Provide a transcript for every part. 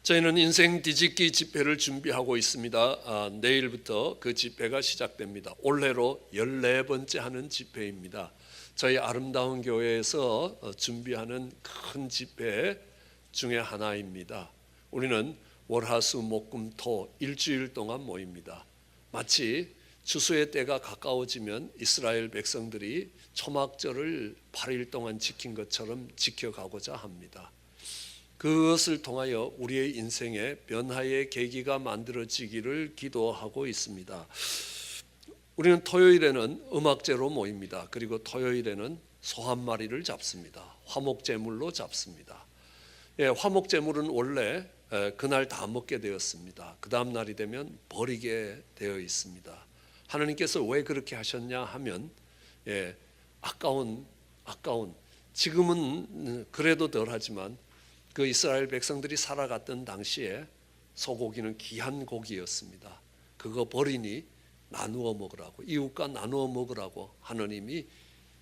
저희는 인생 뒤집기 집회를 준비하고 있습니다. 내일부터 그 집회가 시작됩니다. 올해로 14번째 하는 집회입니다. 저희 아름다운 교회에서 준비하는 큰 집회 중에 하나입니다. 우리는 월화수목금토 일주일 동안 모입니다. 마치 추수의 때가 가까워지면 이스라엘 백성들이 초막절을 8일 동안 지킨 것처럼 지켜가고자 합니다. 그것을 통하여 우리의 인생에 변화의 계기가 만들어지기를 기도하고 있습니다. 우리는 토요일에는 음악제로 모입니다. 그리고 토요일에는 소 한 마리를 잡습니다. 화목제물로 잡습니다. 화목제물은 원래 그날 다 먹게 되었습니다. 그 다음 날이 되면 버리게 되어 있습니다. 하나님께서 왜 그렇게 하셨냐 하면 아까운 지금은 그래도 덜하지만 그 이스라엘 백성들이 살아갔던 당시에 소고기는 귀한 고기였습니다. 그거 버리니 나누어 먹으라고, 이웃과 나누어 먹으라고 하느님이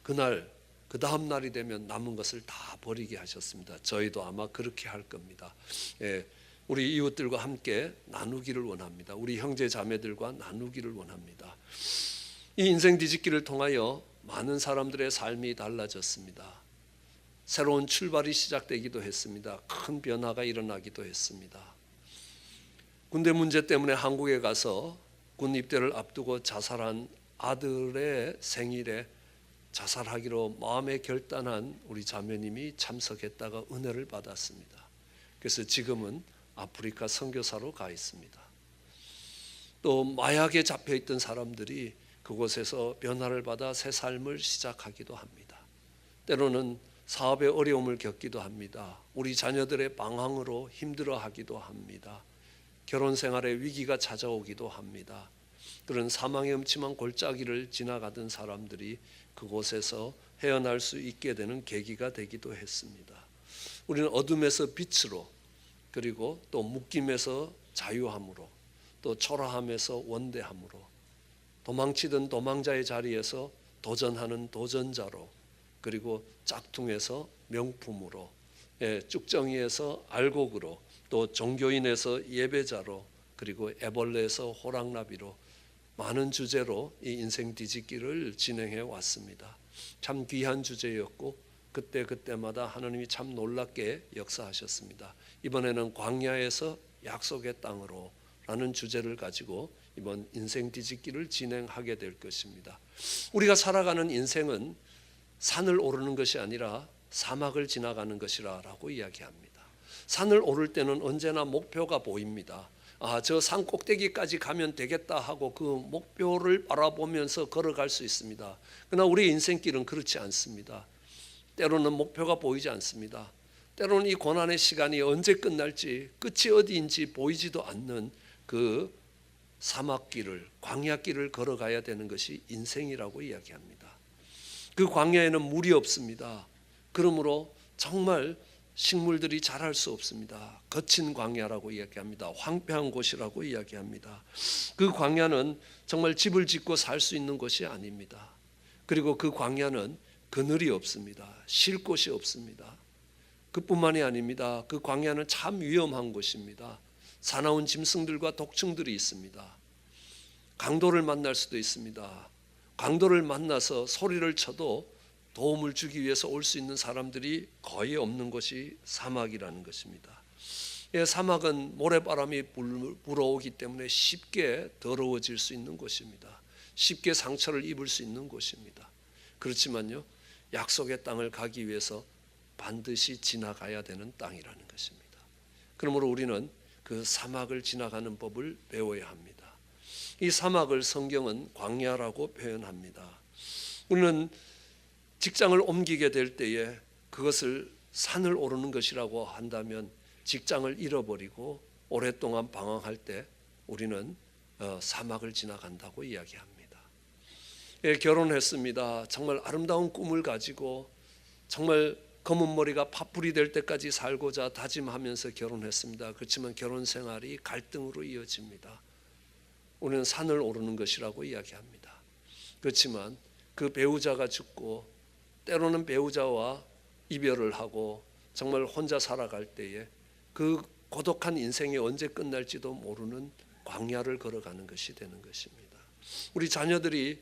그날 그 다음 날이 되면 남은 것을 다 버리게 하셨습니다. 저희도 아마 그렇게 할 겁니다. 우리 이웃들과 함께 나누기를 원합니다. 우리 형제 자매들과 나누기를 원합니다. 이 인생 뒤집기를 통하여 많은 사람들의 삶이 달라졌습니다. 새로운 출발이 시작되기도 했습니다. 큰 변화가 일어나기도 했습니다. 군대 문제 때문에 한국에 가서 군 입대를 앞두고 자살한 아들의 생일에 자살하기로 마음에 결단한 우리 자매님이 참석했다가 은혜를 받았습니다. 그래서 지금은 아프리카 선교사로 가 있습니다. 또 마약에 잡혀있던 사람들이 그곳에서 변화를 받아 새 삶을 시작하기도 합니다. 때로는 사업의 어려움을 겪기도 합니다. 우리 자녀들의 방황으로 힘들어하기도 합니다. 결혼 생활에 위기가 찾아오기도 합니다. 그런 사망의 음침한 골짜기를 지나가던 사람들이 그곳에서 헤어날 수 있게 되는 계기가 되기도 했습니다. 우리는 어둠에서 빛으로, 그리고 또 묶임에서 자유함으로, 또 초라함에서 원대함으로, 도망치던 도망자의 자리에서 도전하는 도전자로, 그리고 짝퉁에서 명품으로, 쭉정이에서 알곡으로, 또 종교인에서 예배자로, 그리고 애벌레에서 호랑나비로 많은 주제로 이 인생 뒤집기를 진행해 왔습니다. 참 귀한 주제였고 그때마다 하나님이 참 놀랍게 역사하셨습니다. 이번에는 광야에서 약속의 땅으로 라는 주제를 가지고 이번 인생 뒤집기를 진행하게 될 것입니다. 우리가 살아가는 인생은 산을 오르는 것이 아니라 사막을 지나가는 것이라고 이야기합니다. 산을 오를 때는 언제나 목표가 보입니다. 저 산 꼭대기까지 가면 되겠다 하고 그 목표를 바라보면서 걸어갈 수 있습니다. 그러나 우리 인생길은 그렇지 않습니다. 때로는 목표가 보이지 않습니다. 때로는 이 고난의 시간이 언제 끝날지, 끝이 어디인지 보이지도 않는 그 사막길을, 광야길을 걸어가야 되는 것이 인생이라고 이야기합니다. 그 광야에는 물이 없습니다. 그러므로 정말 식물들이 자랄 수 없습니다. 거친 광야라고 이야기합니다. 황폐한 곳이라고 이야기합니다. 그 광야는 정말 집을 짓고 살 수 있는 곳이 아닙니다. 그리고 그 광야는 그늘이 없습니다. 쉴 곳이 없습니다. 그뿐만이 아닙니다. 그 광야는 참 위험한 곳입니다. 사나운 짐승들과 독충들이 있습니다. 강도를 만날 수도 있습니다. 강도를 만나서 소리를 쳐도 도움을 주기 위해서 올 수 있는 사람들이 거의 없는 것이 사막이라는 것입니다. 사막은 모래바람이 불어오기 때문에 쉽게 더러워질 수 있는 곳입니다. 쉽게 상처를 입을 수 있는 곳입니다. 그렇지만요, 약속의 땅을 가기 위해서 반드시 지나가야 되는 땅이라는 것입니다. 그러므로 우리는 그 사막을 지나가는 법을 배워야 합니다. 이 사막을 성경은 광야라고 표현합니다. 우리는 직장을 옮기게 될 때에 그것을 산을 오르는 것이라고 한다면 직장을 잃어버리고 오랫동안 방황할 때 우리는 사막을 지나간다고 이야기합니다. 결혼했습니다. 정말 아름다운 꿈을 가지고 정말 검은 머리가 팥불이 될 때까지 살고자 다짐하면서 결혼했습니다. 그렇지만 결혼 생활이 갈등으로 이어집니다. 우리는 산을 오르는 것이라고 이야기합니다. 그렇지만 그 배우자가 죽고 때로는 배우자와 이별을 하고 정말 혼자 살아갈 때에 그 고독한 인생이 언제 끝날지도 모르는 광야를 걸어가는 것이 되는 것입니다. 우리 자녀들이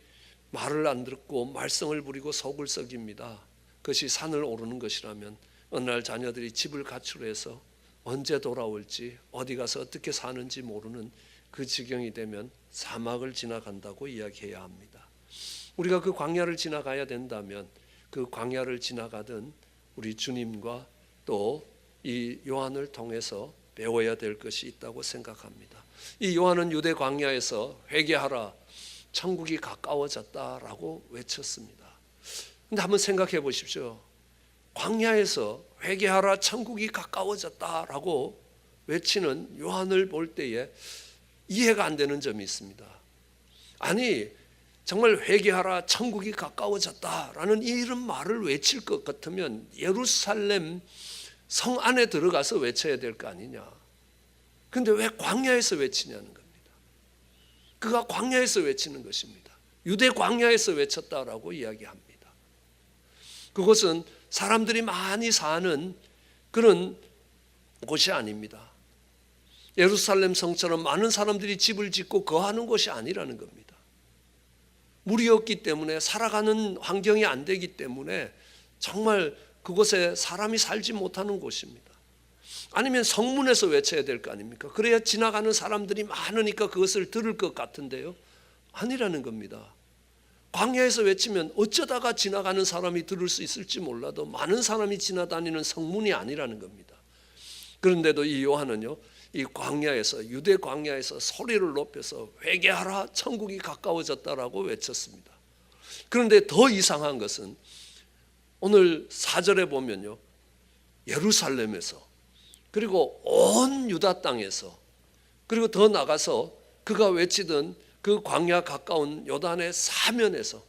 말을 안 듣고 말썽을 부리고 속을 썩입니다. 그것이 산을 오르는 것이라면 어느 날 자녀들이 집을 가출해서 언제 돌아올지 어디 가서 어떻게 사는지 모르는 그 지경이 되면 사막을 지나간다고 이야기해야 합니다. 우리가 그 광야를 지나가야 된다면 그 광야를 지나가던 우리 주님과 또 이 요한을 통해서 배워야 될 것이 있다고 생각합니다. 이 요한은 유대 광야에서 회개하라, 천국이 가까워졌다라고 외쳤습니다. 근데 한번 생각해 보십시오. 광야에서 회개하라, 천국이 가까워졌다라고 외치는 요한을 볼 때에 이해가 안 되는 점이 있습니다. 아니, 정말 회개하라, 천국이 가까워졌다라는 이런 말을 외칠 것 같으면 예루살렘 성 안에 들어가서 외쳐야 될 거 아니냐. 근데 왜 광야에서 외치냐는 겁니다. 그가 광야에서 외치는 것입니다. 유대 광야에서 외쳤다라고 이야기합니다. 그것은 사람들이 많이 사는 그런 곳이 아닙니다. 예루살렘 성처럼 많은 사람들이 집을 짓고 거하는 곳이 아니라는 겁니다. 물이 없기 때문에 살아가는 환경이 안 되기 때문에 정말 그곳에 사람이 살지 못하는 곳입니다. 아니면 성문에서 외쳐야 될 거 아닙니까? 그래야 지나가는 사람들이 많으니까 그것을 들을 것 같은데요, 아니라는 겁니다. 광야에서 외치면 어쩌다가 지나가는 사람이 들을 수 있을지 몰라도 많은 사람이 지나다니는 성문이 아니라는 겁니다. 그런데도 이 요한은요, 이 광야에서, 유대 광야에서 소리를 높여서 회개하라, 천국이 가까워졌다라고 외쳤습니다. 그런데 더 이상한 것은 오늘 4절에 보면요, 예루살렘에서, 그리고 온 유다 땅에서, 그리고 더 나가서 그가 외치던 그 광야 가까운 요단의 사면에서,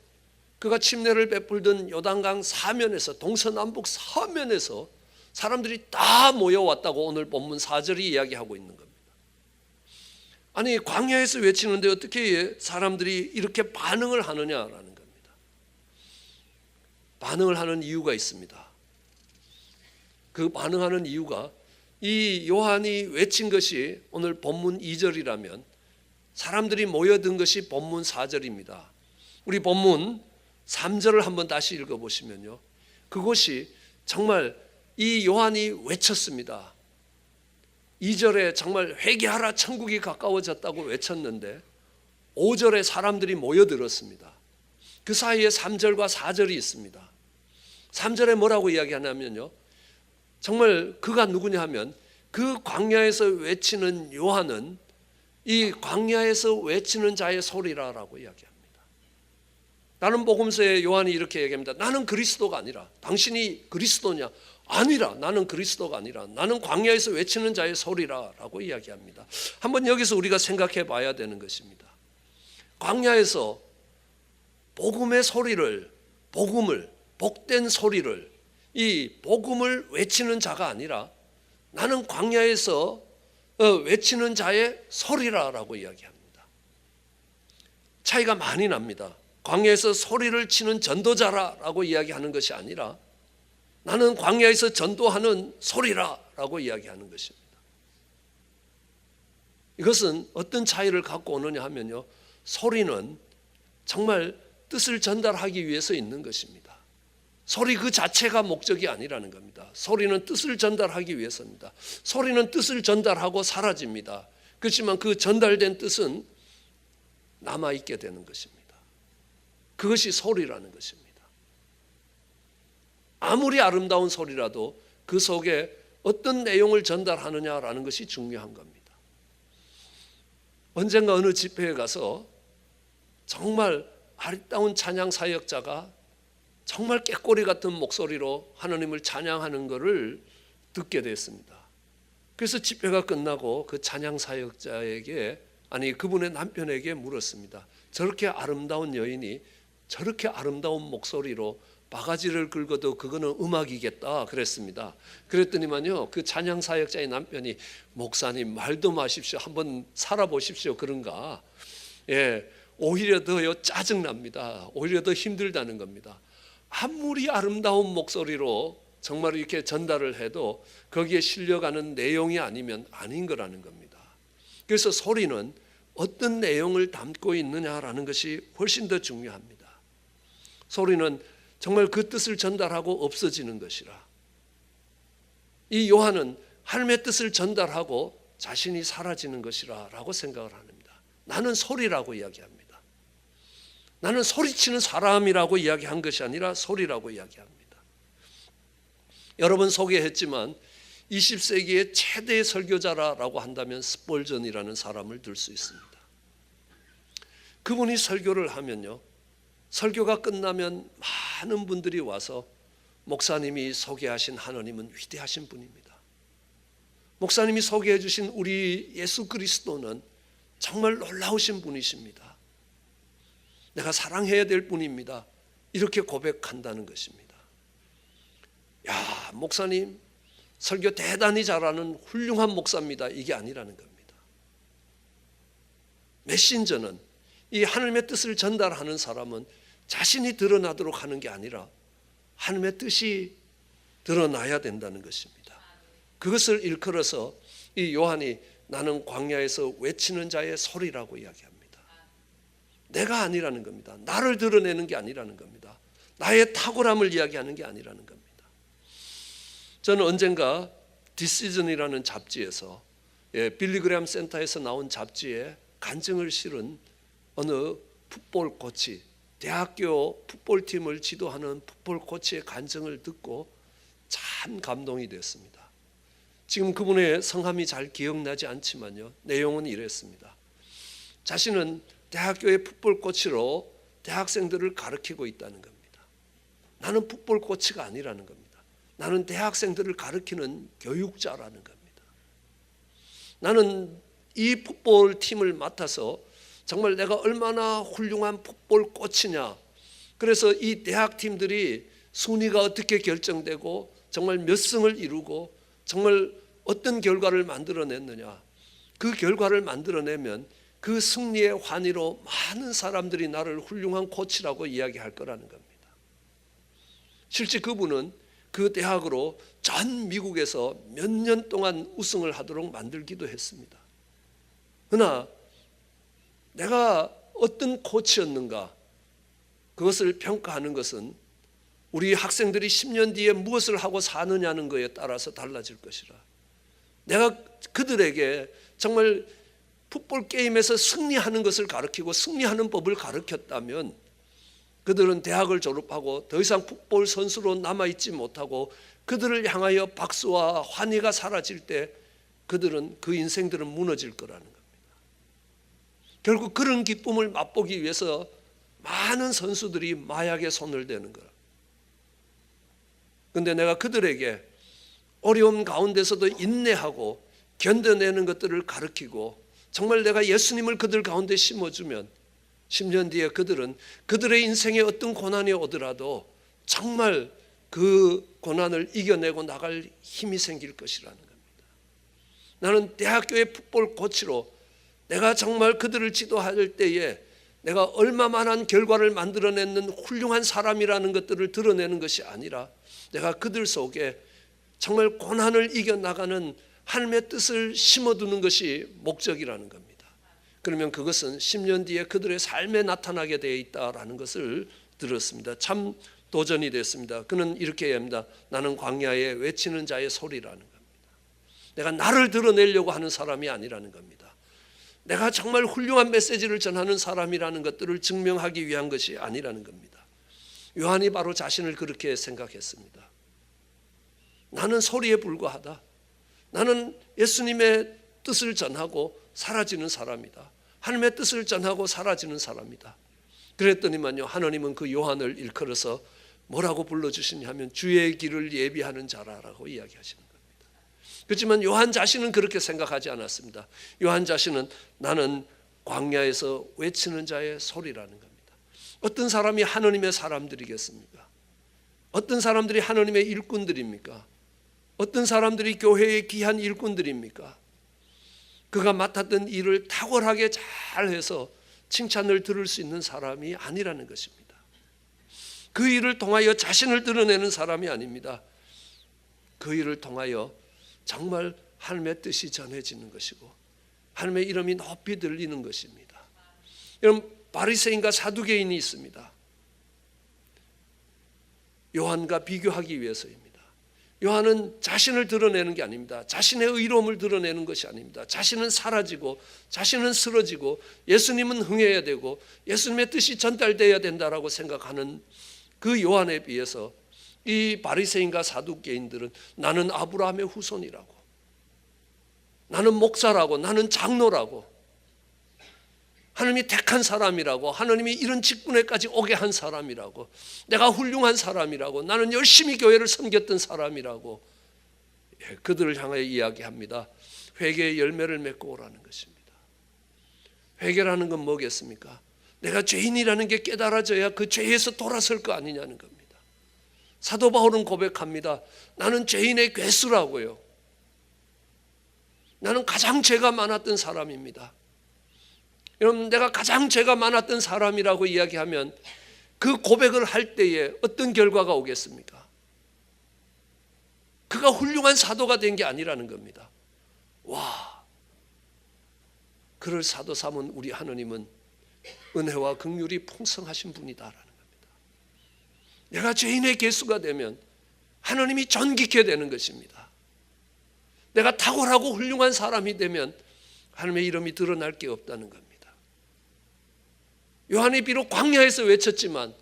그가 침례를 베풀던 요단강 사면에서, 동서남북 사면에서 사람들이 다 모여왔다고 오늘 본문 4절이 이야기하고 있는 겁니다. 아니, 광야에서 외치는데 어떻게 사람들이 이렇게 반응을 하느냐라는 겁니다. 반응을 하는 이유가 있습니다. 그 반응하는 이유가 이 요한이 외친 것이 오늘 본문 2절이라면 사람들이 모여든 것이 본문 4절입니다. 우리 본문 3절을 한번 다시 읽어보시면요, 그것이 정말 이 요한이 외쳤습니다. 2절에 정말 회개하라, 천국이 가까워졌다고 외쳤는데 5절에 사람들이 모여들었습니다. 그 사이에 3절과 4절이 있습니다. 3절에 뭐라고 이야기하냐면요, 정말 그가 누구냐 하면 그 광야에서 외치는 요한은 이 광야에서 외치는 자의 소리라라고 이야기합니다. 나는 복음서에 요한이 이렇게 얘기합니다. 나는 그리스도가 아니라, 당신이 그리스도냐? 아니라, 나는 그리스도가 아니라 나는 광야에서 외치는 자의 소리라라고 이야기합니다. 한번 여기서 우리가 생각해 봐야 되는 것입니다. 광야에서 복음의 소리를, 복음을, 복된 소리를, 이 복음을 외치는 자가 아니라 나는 광야에서 외치는 자의 소리라라고 이야기합니다. 차이가 많이 납니다. 광야에서 소리를 치는 전도자라고 이야기하는 것이 아니라 나는 광야에서 전도하는 소리라라고 이야기하는 것입니다. 이것은 어떤 차이를 갖고 오느냐 하면요, 소리는 정말 뜻을 전달하기 위해서 있는 것입니다. 소리 그 자체가 목적이 아니라는 겁니다. 소리는 뜻을 전달하기 위해서입니다. 소리는 뜻을 전달하고 사라집니다. 그렇지만 그 전달된 뜻은 남아있게 되는 것입니다. 그것이 소리라는 것입니다. 아무리 아름다운 소리라도 그 속에 어떤 내용을 전달하느냐라는 것이 중요한 겁니다. 언젠가 어느 집회에 가서 정말 아름다운 찬양 사역자가 정말 꾀꼬리 같은 목소리로 하나님을 찬양하는 것을 듣게 됐습니다. 그래서 집회가 끝나고 그 찬양 사역자에게, 아니 그분의 남편에게 물었습니다. 저렇게 아름다운 여인이 저렇게 아름다운 목소리로 바가지를 긁어도 그거는 음악이겠다 그랬습니다. 그랬더니만요, 그 찬양 사역자의 남편이 목사님 말도 마십시오. 한번 살아보십시오. 그런가? 예, 오히려 더요 짜증납니다. 오히려 더 힘들다는 겁니다. 아무리 아름다운 목소리로 정말 이렇게 전달을 해도 거기에 실려가는 내용이 아니면 아닌 거라는 겁니다. 그래서 소리는 어떤 내용을 담고 있느냐라는 것이 훨씬 더 중요합니다. 소리는 정말 그 뜻을 전달하고 없어지는 것이라. 이 요한은 하나님의 뜻을 전달하고 자신이 사라지는 것이라고 생각을 합니다. 나는 소리라고 이야기합니다. 나는 소리치는 사람이라고 이야기한 것이 아니라 소리라고 이야기합니다. 여러 번 소개했지만 20세기의 최대의 설교자라고 한다면 스폴전이라는 사람을 들 수 있습니다. 그분이 설교를 하면요, 설교가 끝나면 많은 분들이 와서 목사님이 소개하신 하나님은 위대하신 분입니다. 목사님이 소개해 주신 우리 예수 그리스도는 정말 놀라우신 분이십니다. 내가 사랑해야 될 분입니다. 이렇게 고백한다는 것입니다. 야, 목사님 설교 대단히 잘하는 훌륭한 목사입니다. 이게 아니라는 겁니다. 메신저는, 이 하나님의 뜻을 전달하는 사람은 자신이 드러나도록 하는 게 아니라 하나님의 뜻이 드러나야 된다는 것입니다. 그것을 일컬어서 이 요한이 나는 광야에서 외치는 자의 소리라고 이야기합니다. 내가 아니라는 겁니다. 나를 드러내는 게 아니라는 겁니다. 나의 탁월함을 이야기하는 게 아니라는 겁니다. 저는 언젠가 디시즌이라는 잡지에서, 빌리그램 센터에서 나온 잡지에 간증을 실은 어느 풋볼 코치, 대학교 풋볼팀을 지도하는 풋볼 코치의 간증을 듣고 참 감동이 됐습니다. 지금 그분의 성함이 잘 기억나지 않지만요, 내용은 이랬습니다. 자신은 대학교의 풋볼 코치로 대학생들을 가르치고 있다는 겁니다. 나는 풋볼 코치가 아니라는 겁니다. 나는 대학생들을 가르치는 교육자라는 겁니다. 나는 이 풋볼 팀을 맡아서 정말 내가 얼마나 훌륭한 풋볼 코치냐, 그래서 이 대학 팀들이 순위가 어떻게 결정되고 정말 몇 승을 이루고 정말 어떤 결과를 만들어냈느냐, 그 결과를 만들어내면 그 승리의 환희로 많은 사람들이 나를 훌륭한 코치라고 이야기할 거라는 겁니다. 실제 그분은 그 대학으로 전 미국에서 몇 년 동안 우승을 하도록 만들기도 했습니다. 그러나 내가 어떤 코치였는가, 그것을 평가하는 것은 우리 학생들이 10년 뒤에 무엇을 하고 사느냐는 것에 따라서 달라질 것이라. 내가 그들에게 정말 풋볼 게임에서 승리하는 것을 가르치고 승리하는 법을 가르쳤다면 그들은 대학을 졸업하고 더 이상 풋볼 선수로 남아있지 못하고 그들을 향하여 박수와 환희가 사라질 때 그들은, 그 인생들은 무너질 거라는 겁니다. 결국 그런 기쁨을 맛보기 위해서 많은 선수들이 마약에 손을 대는 거라. 그런데 내가 그들에게 어려움 가운데서도 인내하고 견뎌내는 것들을 가르치고 정말 내가 예수님을 그들 가운데 심어주면 10년 뒤에 그들은 그들의 인생에 어떤 고난이 오더라도 정말 그 고난을 이겨내고 나갈 힘이 생길 것이라는 겁니다. 나는 대학교의 풋볼 코치로 내가 정말 그들을 지도할 때에 내가 얼마만한 결과를 만들어내는 훌륭한 사람이라는 것들을 드러내는 것이 아니라 내가 그들 속에 정말 고난을 이겨나가는 하나님의 뜻을 심어두는 것이 목적이라는 겁니다. 그러면 그것은 10년 뒤에 그들의 삶에 나타나게 되어 있다라는 것을 들었습니다. 참 도전이 됐습니다. 그는 이렇게 얘기합니다. 나는 광야에 외치는 자의 소리라는 겁니다. 내가 나를 드러내려고 하는 사람이 아니라는 겁니다. 내가 정말 훌륭한 메시지를 전하는 사람이라는 것들을 증명하기 위한 것이 아니라는 겁니다. 요한이 바로 자신을 그렇게 생각했습니다. 나는 소리에 불과하다. 나는 예수님의 뜻을 전하고 사라지는 사람이다. 하나님의 뜻을 전하고 사라지는 사람이다. 그랬더니만요, 하나님은 그 요한을 일컬어서 뭐라고 불러주시냐 하면 주의 길을 예비하는 자라라고 이야기하시는 겁니다. 그렇지만 요한 자신은 그렇게 생각하지 않았습니다. 요한 자신은 나는 광야에서 외치는 자의 소리라는 겁니다. 어떤 사람이 하나님의 사람들이겠습니까? 어떤 사람들이 하나님의 일꾼들입니까? 어떤 사람들이 교회의 귀한 일꾼들입니까? 그가 맡았던 일을 탁월하게 잘해서 칭찬을 들을 수 있는 사람이 아니라는 것입니다. 그 일을 통하여 자신을 드러내는 사람이 아닙니다. 그 일을 통하여 정말 하나님의 뜻이 전해지는 것이고 하나님의 이름이 높이 들리는 것입니다. 여러분, 바리새인과 사두개인이 있습니다. 요한과 비교하기 위해서입니다. 요한은 자신을 드러내는 게 아닙니다. 자신의 의로움을 드러내는 것이 아닙니다. 자신은 사라지고 자신은 쓰러지고 예수님은 흥해야 되고 예수님의 뜻이 전달되어야 된다라고 생각하는 그 요한에 비해서 이 바리새인과 사두개인들은 나는 아브라함의 후손이라고, 나는 목사라고, 나는 장로라고, 하나님이 택한 사람이라고, 하나님이 이런 직분에까지 오게 한 사람이라고, 내가 훌륭한 사람이라고, 나는 열심히 교회를 섬겼던 사람이라고 그들을 향하여 이야기합니다. 회개의 열매를 맺고 오라는 것입니다. 회개라는 건 뭐겠습니까? 내가 죄인이라는 게 깨달아져야 그 죄에서 돌아설 거 아니냐는 겁니다. 사도 바울은 고백합니다. 나는 죄인의 괴수라고요. 나는 가장 죄가 많았던 사람입니다. 여러분, 내가 가장 죄가 많았던 사람이라고 이야기하면 그 고백을 할 때에 어떤 결과가 오겠습니까? 그가 훌륭한 사도가 된 게 아니라는 겁니다. 와, 그를 사도 삼은 우리 하느님은 은혜와 긍휼이 풍성하신 분이다라는 겁니다. 내가 죄인의 개수가 되면 하느님이 존귀케 되는 것입니다. 내가 탁월하고 훌륭한 사람이 되면 하나님의 이름이 드러날 게 없다는 겁니다. 요한이 비록 광야에서 외쳤지만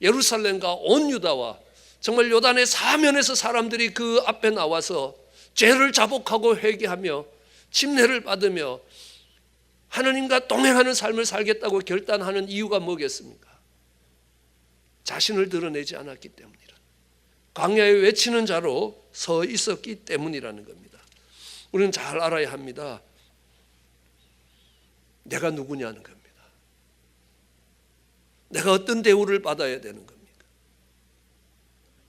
예루살렘과 온 유다와 정말 요단의 사면에서 사람들이 그 앞에 나와서 죄를 자복하고 회개하며 침례를 받으며 하나님과 동행하는 삶을 살겠다고 결단하는 이유가 뭐겠습니까? 자신을 드러내지 않았기 때문이라. 광야에 외치는 자로 서 있었기 때문이라는 겁니다. 우리는 잘 알아야 합니다. 내가 누구냐는 겁니다. 내가 어떤 대우를 받아야 되는 겁니까?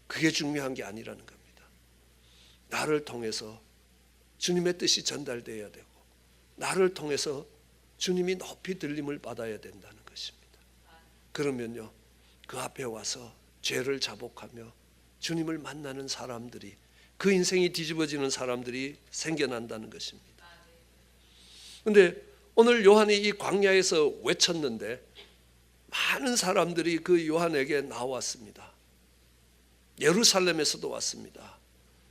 그게 중요한 게 아니라는 겁니다. 나를 통해서 주님의 뜻이 전달되어야 되고 나를 통해서 주님이 높이 들림을 받아야 된다는 것입니다. 그러면요, 그 앞에 와서 죄를 자복하며 주님을 만나는 사람들이, 그 인생이 뒤집어지는 사람들이 생겨난다는 것입니다. 그런데 오늘 요한이 이 광야에서 외쳤는데 많은 사람들이 그 요한에게 나왔습니다. 예루살렘에서도 왔습니다.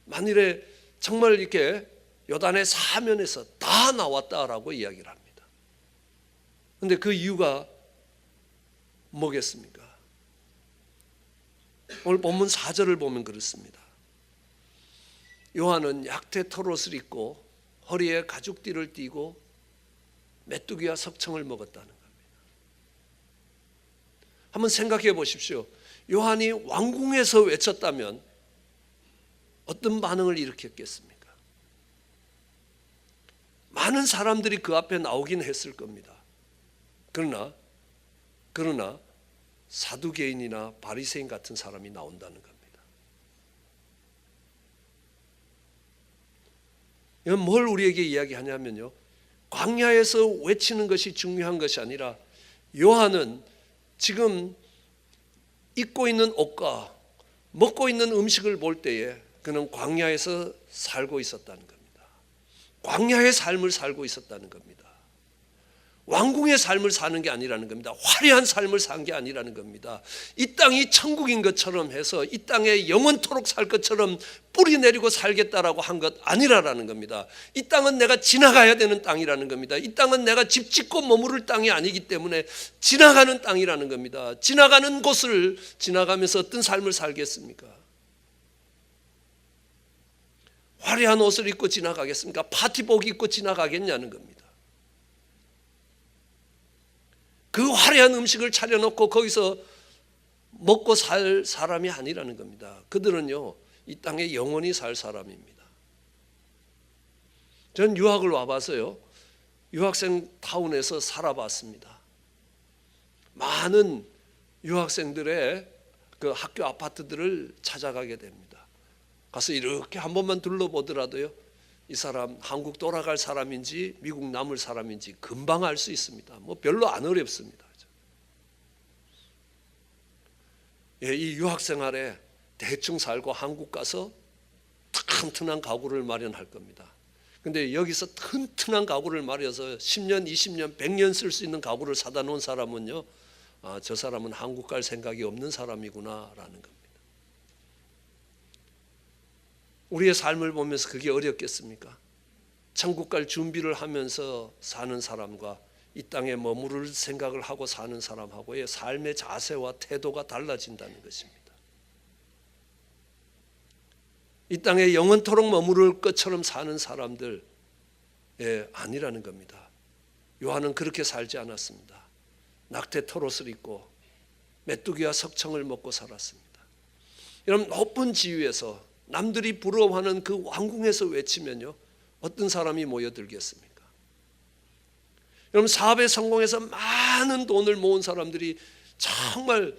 만일에 정말 이렇게 요단의 사면에서 다 나왔다라고 이야기를 합니다. 그런데 그 이유가 뭐겠습니까? 오늘 본문 4절을 보면 그렇습니다. 요한은 약태 털옷을 입고 허리에 가죽띠를 띠고 메뚜기와 석청을 먹었다는 겁니다. 한번 생각해 보십시오. 요한이 왕궁에서 외쳤다면 어떤 반응을 일으켰겠습니까? 많은 사람들이 그 앞에 나오긴 했을 겁니다. 그러나 사두개인이나 바리새인 같은 사람이 나온다는 겁니다. 이건 뭘 우리에게 이야기하냐면요, 광야에서 외치는 것이 중요한 것이 아니라 요한은 지금 입고 있는 옷과 먹고 있는 음식을 볼 때에 그는 광야에서 살고 있었다는 겁니다. 광야의 삶을 살고 있었다는 겁니다. 왕궁의 삶을 사는 게 아니라는 겁니다. 화려한 삶을 산 게 아니라는 겁니다. 이 땅이 천국인 것처럼 해서 이 땅에 영원토록 살 것처럼 뿌리 내리고 살겠다라고 한 것 아니라는 겁니다. 이 땅은 내가 지나가야 되는 땅이라는 겁니다. 이 땅은 내가 집 짓고 머무를 땅이 아니기 때문에 지나가는 땅이라는 겁니다. 지나가는 곳을 지나가면서 어떤 삶을 살겠습니까? 화려한 옷을 입고 지나가겠습니까? 파티복 입고 지나가겠냐는 겁니다. 그 화려한 음식을 차려놓고 거기서 먹고 살 사람이 아니라는 겁니다. 그들은요, 이 땅에 영원히 살 사람입니다. 전 유학을 와봐서요, 유학생 타운에서 살아봤습니다. 많은 유학생들의 그 학교 아파트들을 찾아가게 됩니다. 가서 이렇게 한 번만 둘러보더라도요, 이 사람 한국 돌아갈 사람인지 미국 남을 사람인지 금방 알 수 있습니다. 뭐 별로 안 어렵습니다. 이 유학 생활에 대충 살고 한국 가서 튼튼한 가구를 마련할 겁니다. 근데 여기서 튼튼한 가구를 마련해서 10년, 20년, 100년 쓸 수 있는 가구를 사다 놓은 사람은요, 저 사람은 한국 갈 생각이 없는 사람이구나라는 겁니다. 우리의 삶을 보면서 그게 어렵겠습니까? 천국 갈 준비를 하면서 사는 사람과 이 땅에 머무를 생각을 하고 사는 사람하고의 삶의 자세와 태도가 달라진다는 것입니다. 이 땅에 영원토록 머무를 것처럼 사는 사람들 아니라는 겁니다. 요한은 그렇게 살지 않았습니다. 낙태 털옷을 입고 메뚜기와 석청을 먹고 살았습니다. 여러분, 높은 지위에서 남들이 부러워하는 그 왕궁에서 외치면요, 어떤 사람이 모여들겠습니까? 여러분, 사업에 성공해서 많은 돈을 모은 사람들이 정말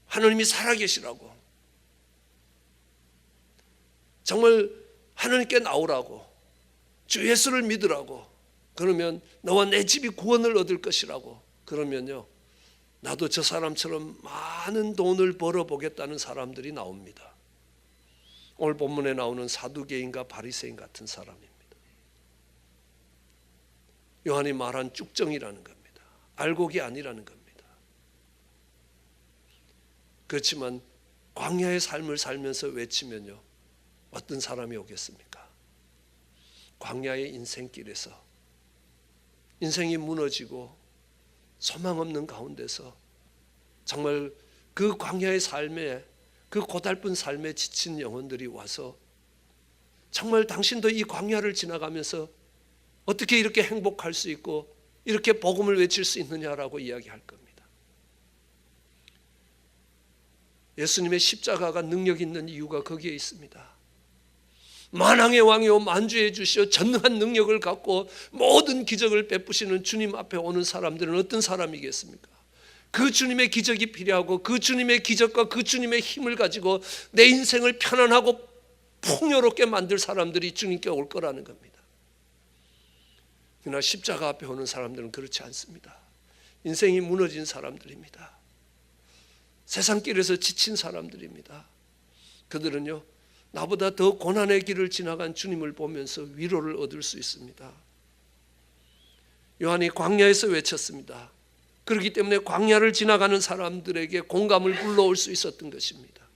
하나님이 살아계시라고, 정말 하나님께 나오라고, 주 예수를 믿으라고, 그러면 너와 내 집이 구원을 얻을 것이라고 그러면요, 나도 저 사람처럼 많은 돈을 벌어보겠다는 사람들이 나옵니다. 오늘 본문에 나오는 사두개인과 바리새인 같은 사람입니다. 요한이 말한 쭉정이라는 겁니다. 알곡이 아니라는 겁니다. 그렇지만 광야의 삶을 살면서 외치면요, 어떤 사람이 오겠습니까? 광야의 인생길에서 인생이 무너지고 소망 없는 가운데서 정말 그 광야의 삶에, 그 고달픈 삶에 지친 영혼들이 와서 정말 당신도 이 광야를 지나가면서 어떻게 이렇게 행복할 수 있고 이렇게 복음을 외칠 수 있느냐라고 이야기할 겁니다. 예수님의 십자가가 능력 있는 이유가 거기에 있습니다. 만왕의 왕이요 만주의 주시오 전능한 능력을 갖고 모든 기적을 베푸시는 주님 앞에 오는 사람들은 어떤 사람이겠습니까? 그 주님의 기적이 필요하고 그 주님의 기적과 그 주님의 힘을 가지고 내 인생을 편안하고 풍요롭게 만들 사람들이 주님께 올 거라는 겁니다. 그러나 십자가 앞에 오는 사람들은 그렇지 않습니다. 인생이 무너진 사람들입니다. 세상길에서 지친 사람들입니다. 그들은요, 나보다 더 고난의 길을 지나간 주님을 보면서 위로를 얻을 수 있습니다. 요한이 광야에서 외쳤습니다. 그렇기 때문에 광야를 지나가는 사람들에게 공감을 불러올 수 있었던 것입니다.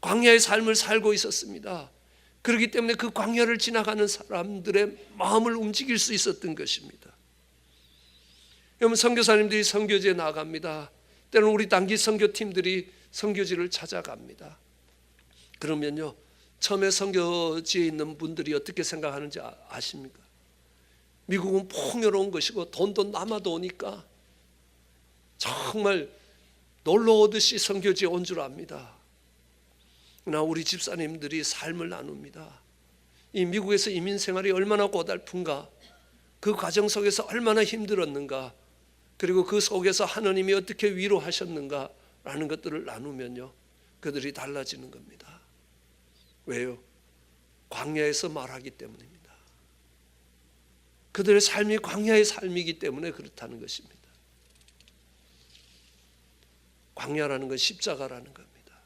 광야의 삶을 살고 있었습니다. 그렇기 때문에 그 광야를 지나가는 사람들의 마음을 움직일 수 있었던 것입니다. 여러분, 선교사님들이 선교지에 나갑니다. 때로는 우리 단기 선교팀들이 선교지를 찾아갑니다. 그러면요, 처음에 선교지에 있는 분들이 어떻게 생각하는지 아십니까? 미국은 풍요로운 것이고 돈도 남아도 오니까 정말 놀러 오듯이 선교지에 온 줄 압니다. 그러나 우리 집사님들이 삶을 나눕니다. 이 미국에서 이민 생활이 얼마나 고달픈가, 그 과정 속에서 얼마나 힘들었는가, 그리고 그 속에서 하나님이 어떻게 위로하셨는가 라는 것들을 나누면요, 그들이 달라지는 겁니다. 왜요? 광야에서 말하기 때문입니다. 그들의 삶이 광야의 삶이기 때문에 그렇다는 것입니다. 광야라는 건 십자가라는 겁니다.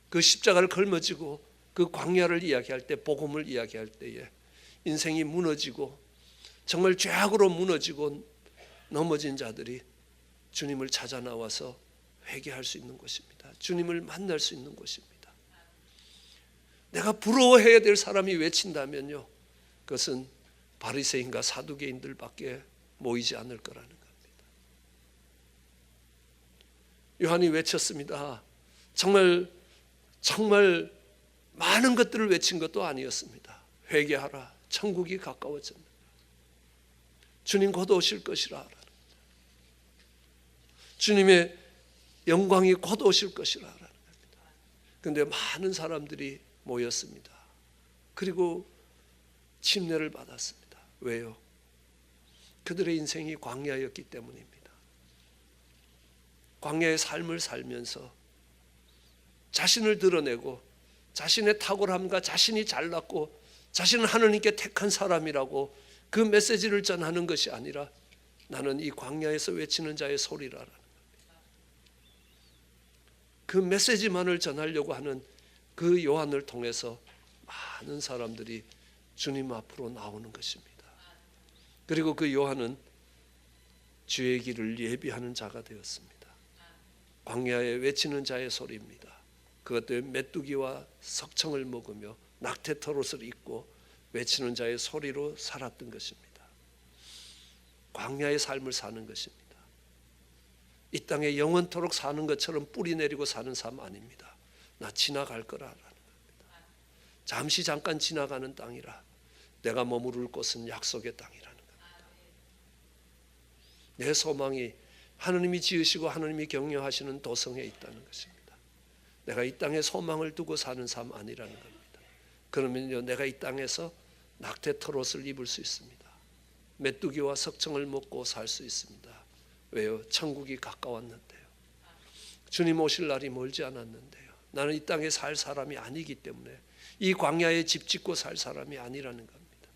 그 십자가를 걸머지고 그 광야를 이야기할 때, 복음을 이야기할 때에 인생이 무너지고 정말 죄악으로 무너지고 넘어진 자들이 주님을 찾아 나와서 회개할 수 있는 곳입니다. 주님을 만날 수 있는 곳입니다. 내가 부러워해야 될 사람이 외친다면요, 그것은 바리새인과 사두개인들밖에 모이지 않을 거라는 겁니다. 요한이 외쳤습니다. 정말 많은 것들을 외친 것도 아니었습니다. 회개하라, 천국이 가까워졌다. 주님 곧 오실 것이라. 주님의 영광이 곧 오실 것이라는 겁니다. 그런데 많은 사람들이 모였습니다. 그리고 침례를 받았습니다. 왜요? 그들의 인생이 광야였기 때문입니다. 광야의 삶을 살면서 자신을 드러내고 자신의 탁월함과 자신이 잘났고 자신은 하나님께 택한 사람이라고 그 메시지를 전하는 것이 아니라 나는 이 광야에서 외치는 자의 소리라는 겁니다. 그 메시지만을 전하려고 하는 그 요한을 통해서 많은 사람들이 주님 앞으로 나오는 것입니다. 그리고 그 요한은 주의 길을 예비하는 자가 되었습니다. 광야에 외치는 자의 소리입니다. 그것도 메뚜기와 석청을 먹으며 낙태털옷을 입고 외치는 자의 소리로 살았던 것입니다. 광야의 삶을 사는 것입니다. 이 땅에 영원토록 사는 것처럼 뿌리 내리고 사는 삶 아닙니다. 나 지나갈 거라라는 겁니다. 잠시 잠깐 지나가는 땅이라 내가 머무를 곳은 약속의 땅이라는 겁니다. 내 소망이 하나님이 지으시고 하나님이 경영하시는 도성에 있다는 것입니다. 내가 이 땅에 소망을 두고 사는 삶 아니라는 겁니다. 그러면요, 내가 이 땅에서 낙태털옷을 입을 수 있습니다. 메뚜기와 석청을 먹고 살 수 있습니다. 왜요? 천국이 가까웠는데요. 주님 오실 날이 멀지 않았는데요. 나는 이 땅에 살 사람이 아니기 때문에 이 광야에 집 짓고 살 사람이 아니라는 겁니다.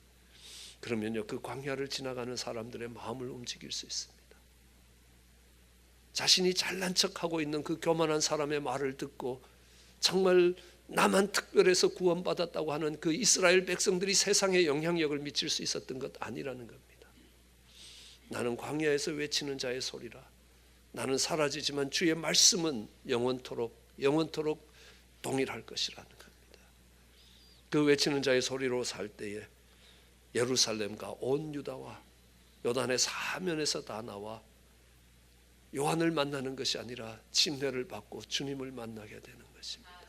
그러면요, 그 광야를 지나가는 사람들의 마음을 움직일 수 있습니다. 자신이 잘난 척하고 있는 그 교만한 사람의 말을 듣고 정말 나만 특별해서 구원받았다고 하는 그 이스라엘 백성들이 세상에 영향력을 미칠 수 있었던 것 아니라는 겁니다. 나는 광야에서 외치는 자의 소리라. 나는 사라지지만 주의 말씀은 영원토록 동일할 것이라는 겁니다. 그 외치는 자의 소리로 살 때에 예루살렘과 온 유다와 요단의 사면에서 다 나와 요한을 만나는 것이 아니라 침례를 받고 주님을 만나게 되는 것입니다.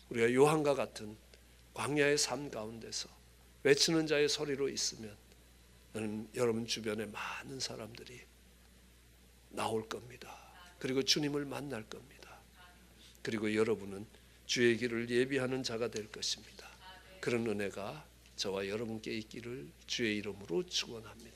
우리가 요한과 같은 광야의 삶 가운데서 외치는 자의 소리로 있으면 여러분 주변에 많은 사람들이 나올 겁니다. 그리고 주님을 만날 겁니다. 그리고 여러분은 주의 길을 예비하는 자가 될 것입니다. 그런 은혜가 저와 여러분께 있기를 주의 이름으로 축원합니다.